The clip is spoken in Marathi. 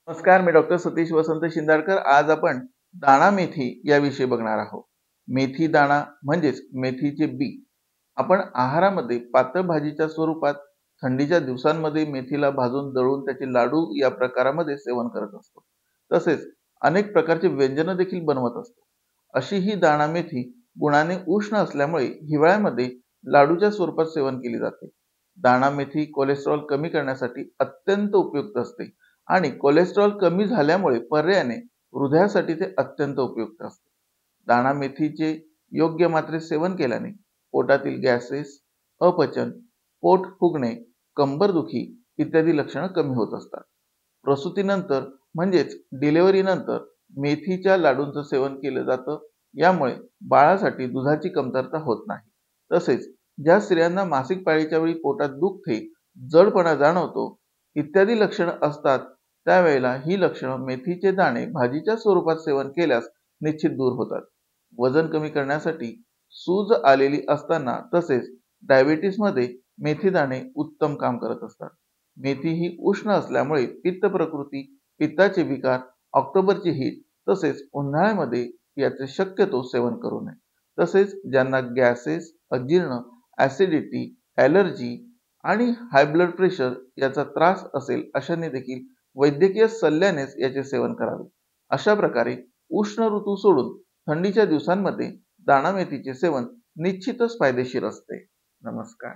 नमस्कार, मी डॉक्टर सतीश वसंत शिंदाडकर। आज आपण दाणा मेथी याविषयी बघणार आहोत। मेथी दाणा म्हणजेच मेथीचे बी आपण आहारामध्ये पातळ भाजीच्या स्वरूपात थंडीच्या दिवसांमध्ये मेथीला भाजून दळून त्याचे लाडू या प्रकारामध्ये सेवन करत असतो। तसेच अनेक प्रकारचे व्यंजन देखील बनवत असतो। अशी ही दाणा मेथी गुणाने उष्ण असल्यामुळे हिवाळ्यामध्ये लाडूच्या स्वरूपात सेवन केली जाते। दाणा मेथी कोलेस्ट्रॉल कमी करण्यासाठी अत्यंत उपयुक्त असते आणि कोलेस्ट्रॉल कमी झाल्यामुळे पर्यायाने हृदयासाठी ते अत्यंत उपयुक्त असते। दाणा मेथीचे योग्य मात्रेत सेवन केल्याने पोटातील गॅसेस, अपचन, पोट फुगणे, कंबरदुखी इत्यादी लक्षणे कमी होत असतात। प्रसूतीनंतर म्हणजेच डिलिव्हरी नंतर मेथीच्या लाडूंचं सेवन केलं जातं। यामुळे बाळासाठी दुधाची कमतरता होत नाही। तसेच ज्या स्त्रियांना मासिक पाळीच्या वेळी पोटात दुखते, जडपणा जाणवतो इत्यादी लक्षणे असतात, त्यावेळेला ही लक्षणे मेथीचे दाणे भाजीच्या स्वरूपात सेवन केल्यास निश्चित दूर होतात। वजन कमी करण्यासाठी सूज आलेली असताना तसेच डायबिटीसमध्ये मेथी दाणे उत्तम काम करत असतात। मेथी ही उष्ण असल्यामुळे पित्त प्रकृती, पित्ताचे विकार, ऑक्टोबरची हीट तसेच उन्हाळ्यामध्ये याचे शक्यतो सेवन करू नये। तसेच ज्यांना गॅसेस, अजीर्ण, ऍसिडिटी, ॲलर्जी आणि हाय ब्लड प्रेशर याचा त्रास असेल अशांनी देखील वैद्यकीय सल्ल्यानेच याचे सेवन करावे। अशा प्रकारे उष्ण ऋतू सोडून थंडीच्या दिवसांमध्ये दाणा मेथीचे सेवन निश्चितच फायदेशीर असते। नमस्कार।